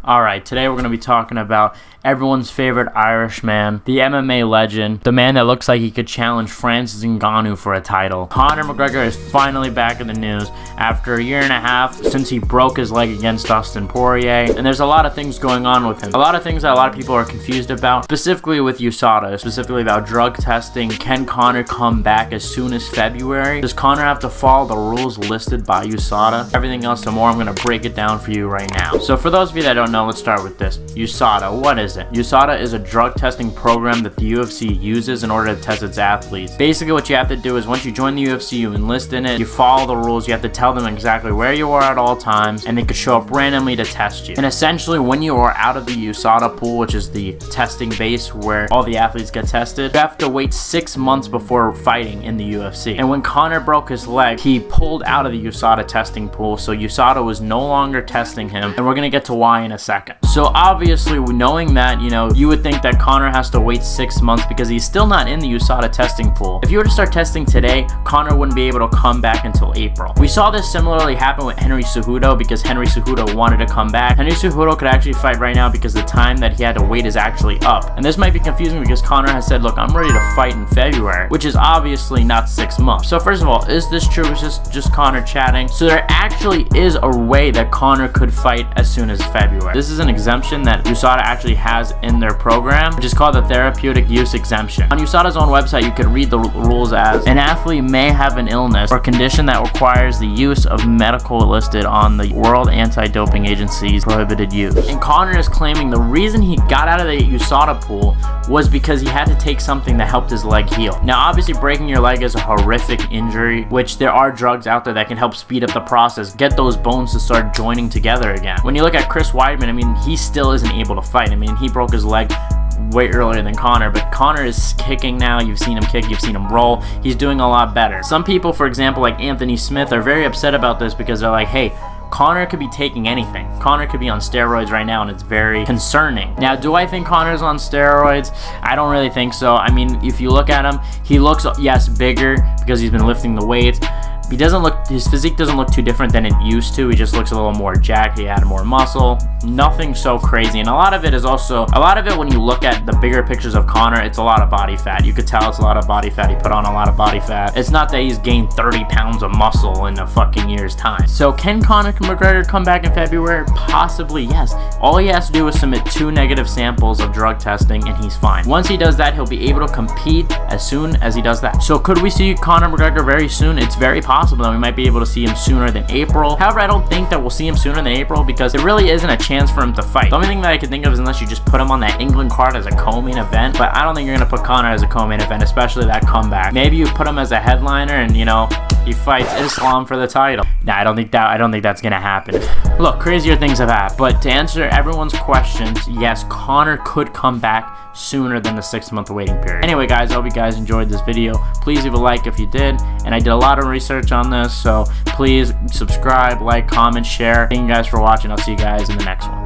Alright, today we're going to be talking about everyone's favorite Irishman, the MMA legend, the man that looks like he could challenge Francis Ngannou for a title. Conor McGregor is finally back in the news after a year and a half since he broke his leg against Dustin Poirier, and there's a lot of things going on with him. A lot of things that a lot of people are confused about, specifically with USADA, specifically about drug testing. Can Conor come back as soon as February? Does Conor have to follow the rules listed by USADA? Everything else and more, I'm going to break it down for you right now. So for those of you that don't know, let's start with this. USADA, what is it? USADA is a drug testing program that the UFC uses in order to test its athletes. Basically what you have to do is once you join the UFC, you enlist in it, you follow the rules, you have to tell them exactly where you are at all times, and they could show up randomly to test you. And essentially when you are out of the USADA pool, which is the testing base where all the athletes get tested, you have to wait 6 months before fighting in the UFC. And when Conor broke his leg, he pulled out of the USADA testing pool, so USADA was no longer testing him, and we're gonna get to why in a second. So obviously, knowing that, you would think that Conor has to wait 6 months because he's still not in the USADA testing pool. If you were to start testing today, Conor wouldn't be able to come back until April. We saw this similarly happen with Henry Cejudo because Henry Cejudo wanted to come back. Henry Cejudo could actually fight right now because the time that he had to wait is actually up. And this might be confusing because Conor has said, look, I'm ready to fight in February, which is obviously not 6 months. So first of all, is this true? Is this just Conor chatting? So there actually is a way that Conor could fight as soon as February. This is an exemption that USADA actually has in their program, which is called the Therapeutic Use Exemption. On USADA's own website, you could read the rules as an athlete may have an illness or condition that requires the use of medical listed on the World Anti-Doping Agency's prohibited use. And Conor is claiming the reason he got out of the USADA pool was because he had to take something that helped his leg heal. Now, obviously, breaking your leg is a horrific injury, which there are drugs out there that can help speed up the process, get those bones to start joining together again. When you look at Chris Weidman, he still isn't able to fight. He broke his leg way earlier than Conor, but Conor is kicking now. You've seen him kick, you've seen him roll. He's doing a lot better. Some people, for example, like Anthony Smith, are very upset about this because they're like, hey, Conor could be taking anything. Conor could be on steroids right now, and it's very concerning. Now, do I think Conor's on steroids? I don't really think so. If you look at him, he looks, yes, bigger because he's been lifting the weights. His physique doesn't look too different than it used to. He just looks a little more jacked. He had more muscle. Nothing so crazy. And a lot of it when you look at the bigger pictures of Conor, it's a lot of body fat. You could tell it's a lot of body fat. He put on a lot of body fat. It's not that he's gained 30 pounds of muscle in a fucking year's time. So can Conor McGregor come back in February? Possibly, yes. All he has to do is submit 2 negative samples of drug testing and he's fine. Once he does that, he'll be able to compete as soon as he does that. So could we see Conor McGregor very soon? It's very possible that we might be able to see him sooner than April. However, I don't think that we'll see him sooner than April because there really isn't a chance for him to fight. The only thing that I can think of is unless you just put him on that England card as a co-main event, but I don't think you're going to put Conor as a co-main event, especially that comeback. Maybe you put him as a headliner and, he fights Islam for the title. Nah, I don't think that's going to happen. Look, crazier things have happened, but to answer everyone's questions, yes, Conor could come back sooner than the 6-month waiting period. Anyway, guys, I hope you guys enjoyed this video. Please leave a like if you did, and I did a lot of research on this, so please subscribe, like, comment, share. Thank you guys for watching. I'll see you guys in the next one.